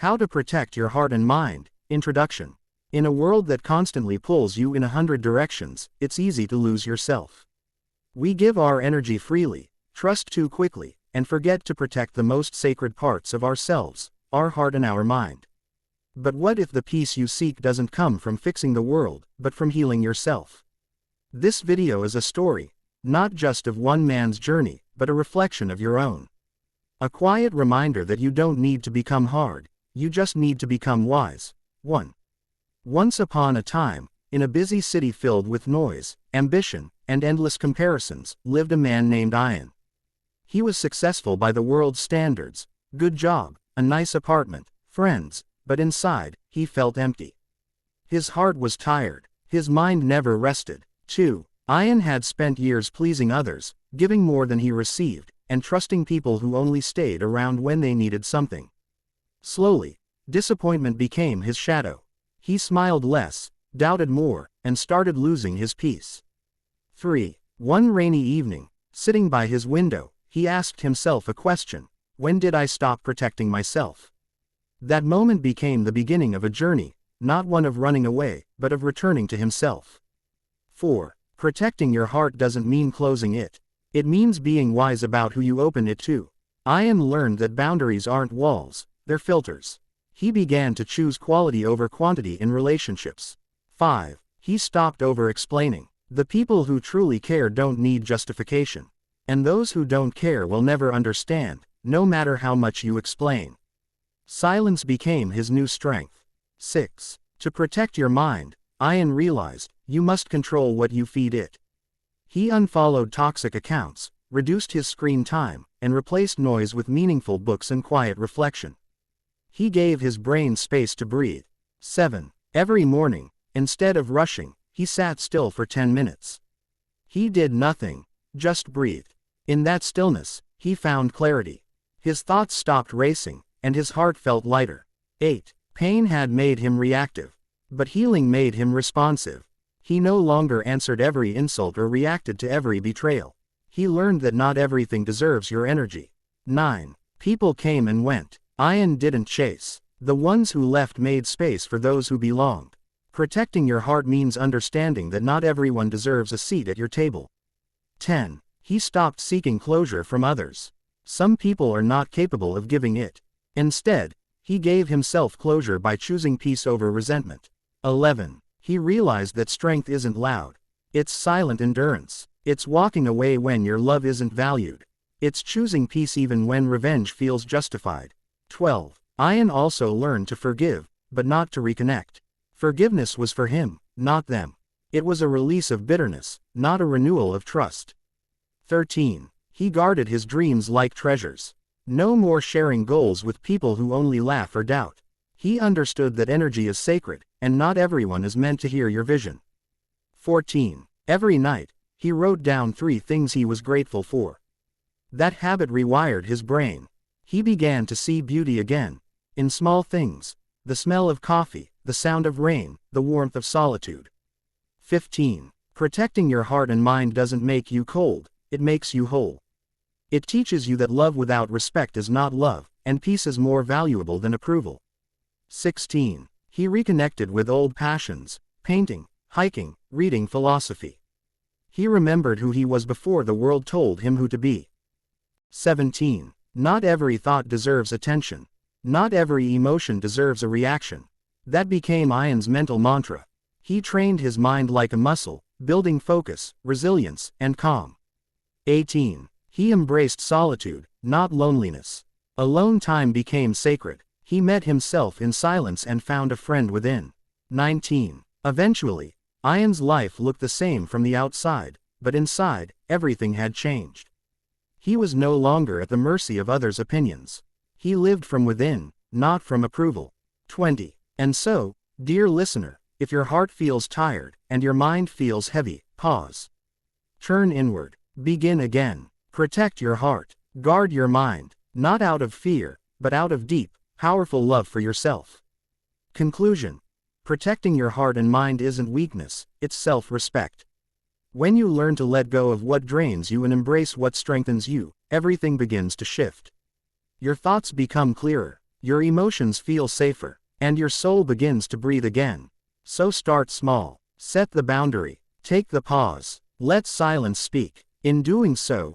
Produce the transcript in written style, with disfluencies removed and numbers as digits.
How to Protect Your Heart and Mind. Introduction. In a world that constantly pulls you in 100 directions, it's easy to lose yourself. We give our energy freely, trust too quickly, and forget to protect the most sacred parts of ourselves, our heart and our mind. But what if the peace you seek doesn't come from fixing the world, but from healing yourself? This video is a story, not just of one man's journey, but a reflection of your own. A quiet reminder that you don't need to become hard, you just need to become wise. 1. Once upon a time, in a busy city filled with noise, ambition, and endless comparisons, lived a man named Ian. He was successful by the world's standards, good job, a nice apartment, friends, but inside, he felt empty. His heart was tired, his mind never rested. 2. Ian had spent years pleasing others, giving more than he received, and trusting people who only stayed around when they needed something. Slowly, disappointment became his shadow. He smiled less, doubted more, and started losing his peace. 3. One rainy evening, sitting by his window, he asked himself a question: when did I stop protecting myself? That moment became the beginning of a journey, not one of running away, but of returning to himself. 4. Protecting your heart doesn't mean closing it. It means being wise about who you open it to. Ian learned that boundaries aren't walls, they're filters. He began to choose quality over quantity in relationships. 5. He stopped over-explaining. The people who truly care don't need justification. And those who don't care will never understand, no matter how much you explain. Silence became his new strength. 6. To protect your mind, Ian realized, you must control what you feed it. He unfollowed toxic accounts, reduced his screen time, and replaced noise with meaningful books and quiet reflection. He gave his brain space to breathe. 7. Every morning, instead of rushing, he sat still for 10 minutes. He did nothing, just breathed. In that stillness, he found clarity. His thoughts stopped racing, and his heart felt lighter. 8. Pain had made him reactive, but healing made him responsive. He no longer answered every insult or reacted to every betrayal. He learned that not everything deserves your energy. 9. People came and went. Ian didn't chase. The ones who left made space for those who belonged. Protecting your heart means understanding that not everyone deserves a seat at your table. 10. He stopped seeking closure from others. Some people are not capable of giving it. Instead, he gave himself closure by choosing peace over resentment. 11. He realized that strength isn't loud. It's silent endurance. It's walking away when your love isn't valued. It's choosing peace even when revenge feels justified. 12. Ian also learned to forgive, but not to reconnect. Forgiveness was for him, not them. It was a release of bitterness, not a renewal of trust. 13. He guarded his dreams like treasures. No more sharing goals with people who only laugh or doubt. He understood that energy is sacred, and not everyone is meant to hear your vision. 14. Every night, he wrote down 3 things he was grateful for. That habit rewired his brain. He began to see beauty again, in small things: the smell of coffee, the sound of rain, the warmth of solitude. 15. Protecting your heart and mind doesn't make you cold, it makes you whole. It teaches you that love without respect is not love, and peace is more valuable than approval. 16. He reconnected with old passions: painting, hiking, reading philosophy. He remembered who he was before the world told him who to be. 17. Not every thought deserves attention. Not every emotion deserves a reaction. That became Ian's mental mantra. He trained his mind like a muscle, building focus, resilience, and calm. 18. He embraced solitude, not loneliness. Alone time became sacred. He met himself in silence and found a friend within. 19. Eventually, Ian's life looked the same from the outside, but inside, everything had changed. He was no longer at the mercy of others' opinions. He lived from within, not from approval. 20. And so, dear listener, if your heart feels tired, and your mind feels heavy, pause. Turn inward. Begin again. Protect your heart. Guard your mind, not out of fear, but out of deep, powerful love for yourself. Conclusion. Protecting your heart and mind isn't weakness, it's self-respect. When you learn to let go of what drains you and embrace what strengthens you, everything begins to shift. Your thoughts become clearer, your emotions feel safer, and your soul begins to breathe again. So start small. Set the boundary. Take the pause. Let silence speak. In doing so,